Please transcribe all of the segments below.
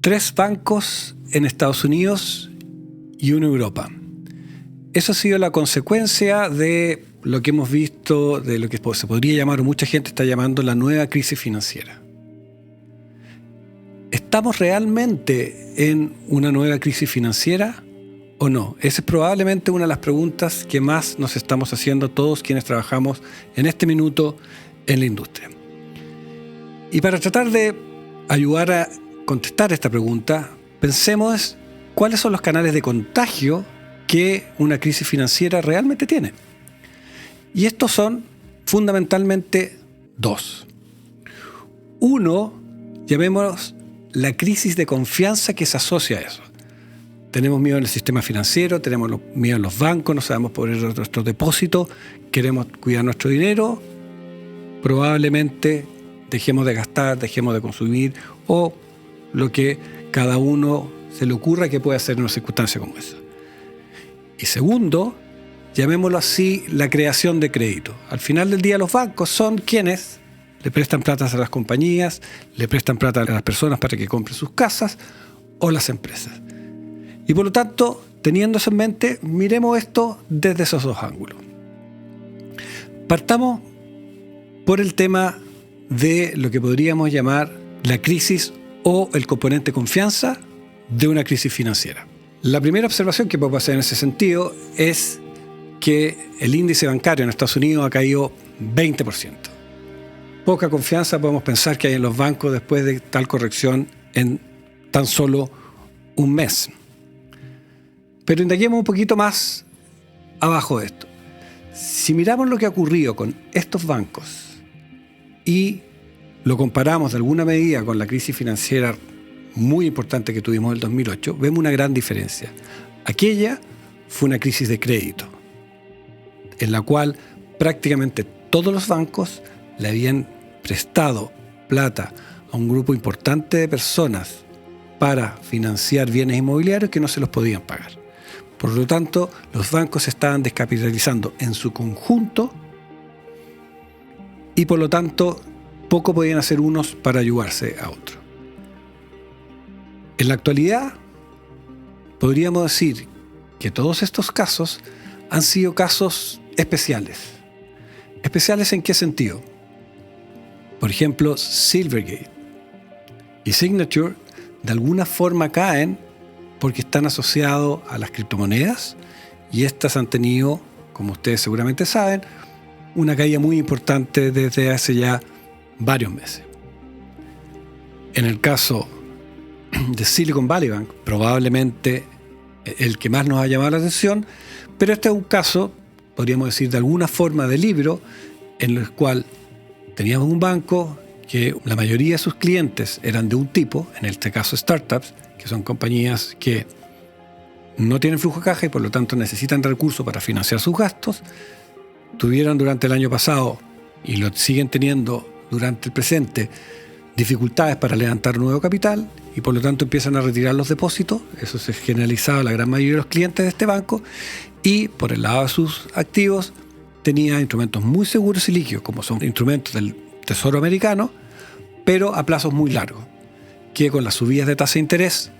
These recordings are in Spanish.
3 bancos en Estados Unidos y uno en Europa. Eso ha sido la consecuencia de lo que hemos visto, de lo que se podría llamar, o mucha gente está llamando, la nueva crisis financiera. ¿Estamos realmente en una nueva crisis financiera o no? Esa es probablemente una de las preguntas que más nos estamos haciendo todos quienes trabajamos en este minuto en la industria. Y para tratar de ayudar a contestar esta pregunta, pensemos cuáles son los canales de contagio que una crisis financiera realmente tiene. Y estos son fundamentalmente 2. Uno, llamémoslo la crisis de confianza que se asocia a eso. Tenemos miedo en el sistema financiero, tenemos miedo en los bancos, no sabemos poner nuestros depósitos, queremos cuidar nuestro dinero, probablemente dejemos de gastar, dejemos de consumir o lo que cada uno se le ocurra que puede hacer en una circunstancia como esa. Y segundo, llamémoslo así, la creación de crédito. Al final del día los bancos son quienes le prestan plata a las compañías, le prestan plata a las personas para que compren sus casas o las empresas. Y por lo tanto, teniendo eso en mente, miremos esto desde esos 2 ángulos. Partamos por el tema de lo que podríamos llamar la crisis o el componente confianza de una crisis financiera. La primera observación que puedo hacer en ese sentido es que el índice bancario en Estados Unidos ha caído 20%. Poca confianza podemos pensar que hay en los bancos después de tal corrección en tan solo un mes. Pero indaguemos un poquito más abajo de esto. Si miramos lo que ha ocurrido con estos bancos y lo comparamos de alguna medida con la crisis financiera muy importante que tuvimos en el 2008, vemos una gran diferencia. Aquella fue una crisis de crédito, en la cual prácticamente todos los bancos le habían prestado plata a un grupo importante de personas para financiar bienes inmobiliarios que no se los podían pagar. Por lo tanto, los bancos se estaban descapitalizando en su conjunto y por lo tanto poco podían hacer unos para ayudarse a otros. En la actualidad, podríamos decir que todos estos casos han sido casos especiales. ¿Especiales en qué sentido? Por ejemplo, Silvergate y Signature de alguna forma caen porque están asociados a las criptomonedas y estas han tenido, como ustedes seguramente saben, una caída muy importante desde hace ya varios meses. En el caso de Silicon Valley Bank, probablemente el que más nos ha llamado la atención, pero este es un caso, podríamos decir, de alguna forma de libro, en el cual teníamos un banco que la mayoría de sus clientes eran de un tipo, en este caso startups, que son compañías que no tienen flujo de caja y por lo tanto necesitan recursos para financiar sus gastos. Tuvieron durante el año pasado, y lo siguen teniendo durante el presente, dificultades para levantar nuevo capital y por lo tanto empiezan a retirar los depósitos. Eso se generalizaba a la gran mayoría de los clientes de este banco y por el lado de sus activos tenía instrumentos muy seguros y líquidos, como son instrumentos del Tesoro americano, pero a plazos muy largos, que con las subidas de tasa de interés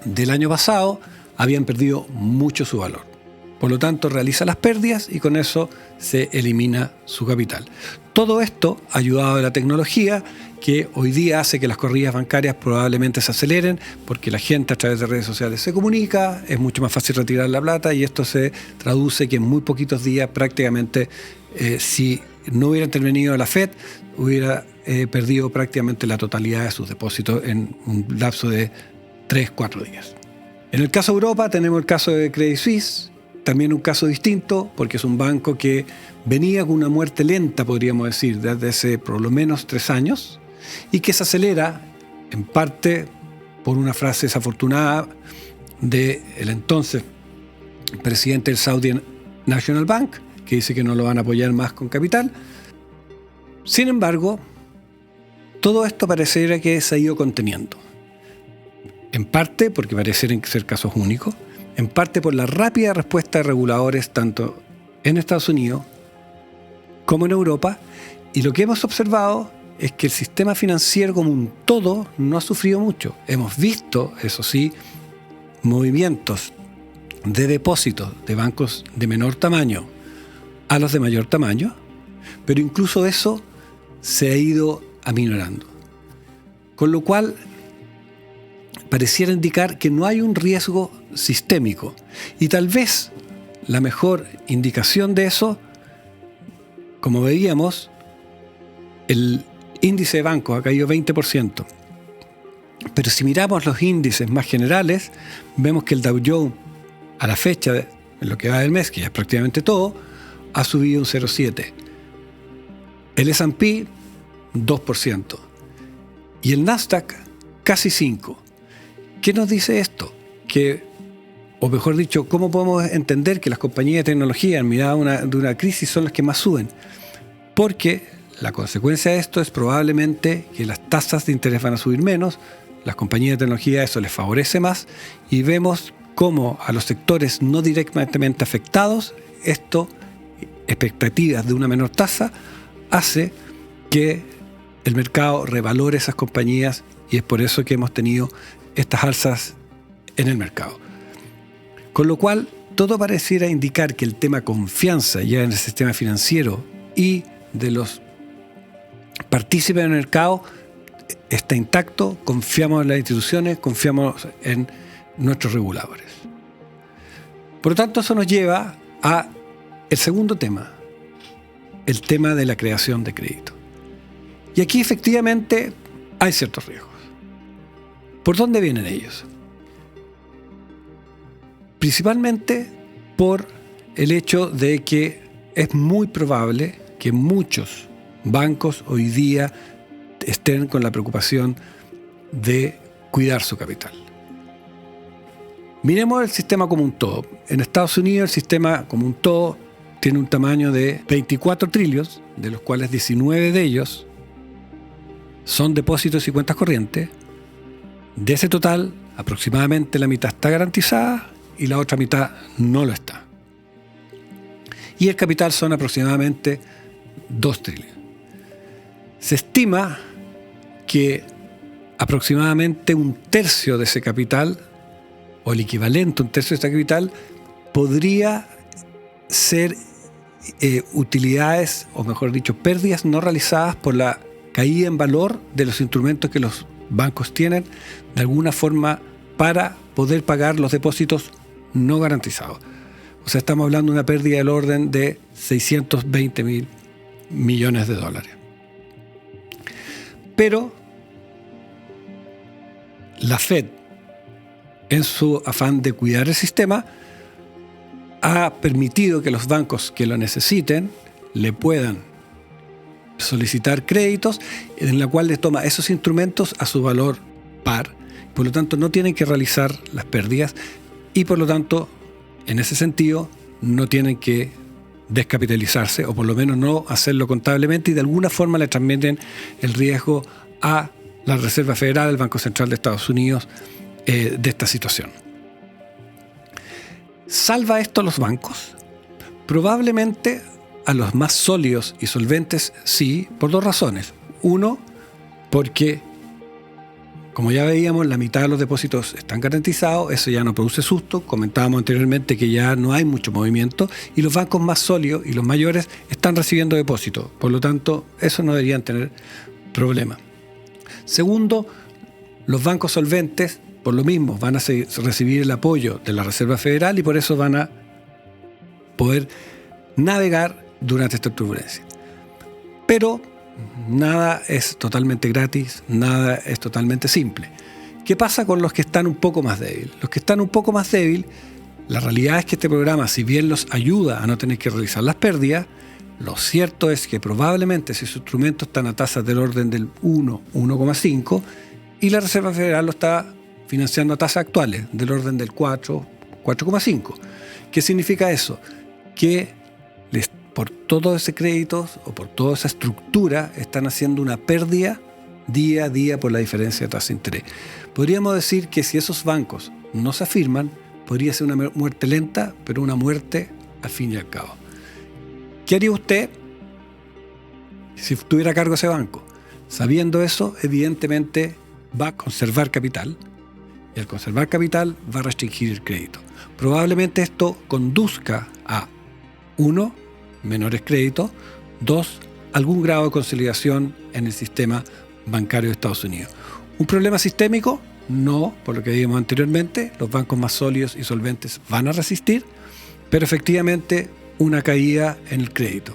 del año pasado habían perdido mucho su valor. Por lo tanto, realiza las pérdidas y con eso se elimina su capital. Todo esto ayudado de la tecnología que hoy día hace que las corridas bancarias probablemente se aceleren porque la gente a través de redes sociales se comunica, es mucho más fácil retirar la plata y esto se traduce que en muy poquitos días prácticamente, si no hubiera intervenido la Fed, hubiera perdido prácticamente la totalidad de sus depósitos en un lapso de 3-4 días. En el caso de Europa tenemos el caso de Credit Suisse, también un caso distinto porque es un banco que venía con una muerte lenta, podríamos decir, desde hace por lo menos 3 años y que se acelera en parte por una frase desafortunada del entonces presidente del Saudi National Bank, que dice que no lo van a apoyar más con capital. Sin embargo, todo esto pareciera que se ha ido conteniendo. En parte porque parecen ser casos únicos, en parte por la rápida respuesta de reguladores tanto en Estados Unidos como en Europa, y lo que hemos observado es que el sistema financiero como un todo no ha sufrido mucho. Hemos visto, eso sí, movimientos de depósitos de bancos de menor tamaño a los de mayor tamaño, pero incluso eso se ha ido aminorando. Con lo cual, pareciera indicar que no hay un riesgo sistémico. Y tal vez la mejor indicación de eso, como veíamos, el índice de bancos ha caído 20%. Pero si miramos los índices más generales, vemos que el Dow Jones, a la fecha, en lo que va del mes, que ya es prácticamente todo, ha subido un 0,7%. El S&P, 2%. Y el Nasdaq, casi 5%. ¿Qué nos dice esto? O mejor dicho, ¿cómo podemos entender que las compañías de tecnología en mitad de una crisis son las que más suben? Porque la consecuencia de esto es probablemente que las tasas de interés van a subir menos, las compañías de tecnología eso les favorece más, y vemos cómo a los sectores no directamente afectados, expectativas de una menor tasa, hace que el mercado revalore esas compañías, y es por eso que hemos tenido estas alzas en el mercado. Con lo cual, todo pareciera indicar que el tema confianza ya en el sistema financiero y de los partícipes del mercado está intacto, confiamos en las instituciones, confiamos en nuestros reguladores. Por lo tanto, eso nos lleva a el segundo tema, el tema de la creación de crédito. Y aquí efectivamente hay ciertos riesgos. ¿Por dónde vienen ellos? Principalmente por el hecho de que es muy probable que muchos bancos hoy día estén con la preocupación de cuidar su capital. Miremos el sistema como un todo. En Estados Unidos el sistema como un todo tiene un tamaño de 24 trillones, de los cuales 19 de ellos son depósitos y cuentas corrientes. De ese total, aproximadamente la mitad está garantizada y la otra mitad no lo está. Y el capital son aproximadamente 2 trillones. Se estima que aproximadamente un tercio de ese capital, o el equivalente a un tercio de ese capital, podría ser utilidades, o mejor dicho, pérdidas no realizadas por la caída en valor de los instrumentos que los bancos tienen de alguna forma para poder pagar los depósitos no garantizados. O sea, estamos hablando de una pérdida del orden de 620.000 millones de dólares. Pero la Fed, en su afán de cuidar el sistema, ha permitido que los bancos que lo necesiten le puedan solicitar créditos en la cual les toma esos instrumentos a su valor par. Por lo tanto, no tienen que realizar las pérdidas y por lo tanto, en ese sentido, no tienen que descapitalizarse o por lo menos no hacerlo contablemente y de alguna forma le transmiten el riesgo a la Reserva Federal, el Banco Central de Estados Unidos, de esta situación. ¿Salva esto a los bancos? Probablemente a los más sólidos y solventes sí, por dos razones. Uno, porque como ya veíamos, la mitad de los depósitos están garantizados, eso ya no produce susto. Comentábamos anteriormente que ya no hay mucho movimiento y los bancos más sólidos y los mayores están recibiendo depósitos. Por lo tanto, eso no deberían tener problema. Segundo, los bancos solventes, por lo mismo, van a recibir el apoyo de la Reserva Federal y por eso van a poder navegar durante esta turbulencia. Pero nada es totalmente gratis, nada es totalmente simple. ¿Qué pasa con los que están un poco más débiles? Los que están un poco más débiles, la realidad es que este programa, si bien los ayuda a no tener que realizar las pérdidas, lo cierto es que probablemente si sus instrumentos están a tasas del orden del 1, 1,5 y la Reserva Federal lo está financiando a tasas actuales del orden del 4, 4,5. ¿Qué significa eso? Que por todo ese crédito o por toda esa estructura están haciendo una pérdida día a día por la diferencia de tasa de interés. Podríamos decir que si esos bancos no se afirman, podría ser una muerte lenta, pero una muerte al fin y al cabo. ¿Qué haría usted si estuviera a cargo de ese banco? Sabiendo eso, evidentemente va a conservar capital, y al conservar capital va a restringir el crédito. Probablemente esto conduzca a 1. Menores créditos, 2. Algún grado de consolidación en el sistema bancario de Estados Unidos. ¿Un problema sistémico? No, por lo que vimos anteriormente, los bancos más sólidos y solventes van a resistir, pero efectivamente una caída en el crédito.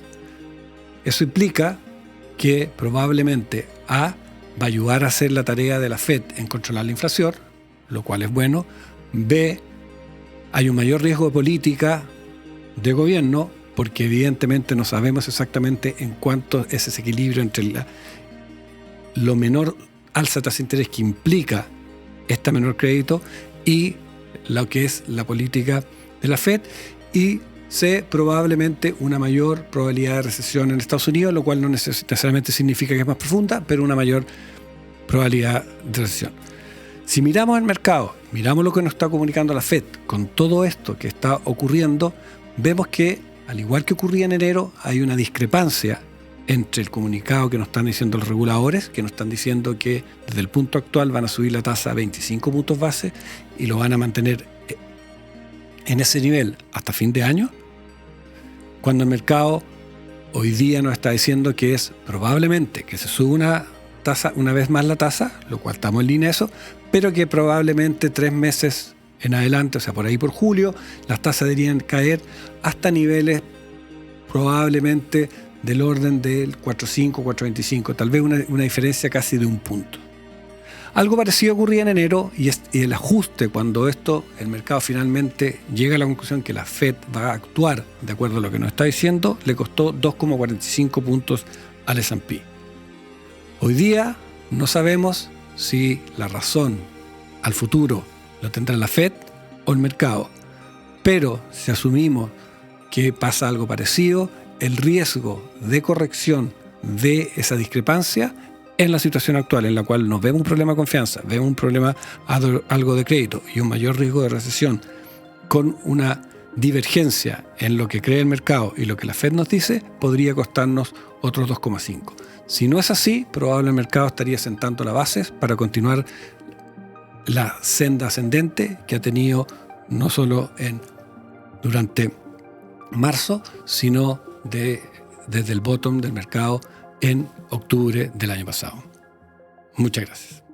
Eso implica que probablemente A, va a ayudar a hacer la tarea de la Fed en controlar la inflación, lo cual es bueno. B, hay un mayor riesgo de política de gobierno, porque evidentemente no sabemos exactamente en cuánto es ese equilibrio entre lo menor alza de tasa de interés que implica este menor crédito y lo que es la política de la Fed. Y C, probablemente una mayor probabilidad de recesión en Estados Unidos, lo cual no necesariamente significa que es más profunda, pero una mayor probabilidad de recesión. Si miramos el mercado, miramos lo que nos está comunicando la Fed con todo esto que está ocurriendo, vemos que, al igual que ocurría en enero, hay una discrepancia entre el comunicado que nos están diciendo los reguladores, que nos están diciendo que desde el punto actual van a subir la tasa a 25 puntos base y lo van a mantener en ese nivel hasta fin de año, cuando el mercado hoy día nos está diciendo que es probablemente que se sube una vez más la tasa, lo cual estamos en línea de eso, pero que probablemente 3 meses en adelante, o sea, por ahí por julio, las tasas deberían caer hasta niveles probablemente del orden del 4.5, 4.25, tal vez una diferencia casi de 1 punto. Algo parecido ocurría en enero y el ajuste cuando el mercado finalmente llega a la conclusión que la Fed va a actuar de acuerdo a lo que nos está diciendo, le costó 2,45 puntos al S&P. Hoy día no sabemos si la razón al futuro lo tendrá la Fed o el mercado, pero si asumimos que pasa algo parecido, el riesgo de corrección de esa discrepancia en la situación actual, en la cual nos vemos un problema de confianza, vemos un problema algo de crédito y un mayor riesgo de recesión, con una divergencia en lo que cree el mercado y lo que la Fed nos dice, podría costarnos otros 2,5. Si no es así, probablemente el mercado estaría sentando las bases para continuar la senda ascendente que ha tenido no solo durante marzo, sino desde el bottom del mercado en octubre del año pasado. Muchas gracias.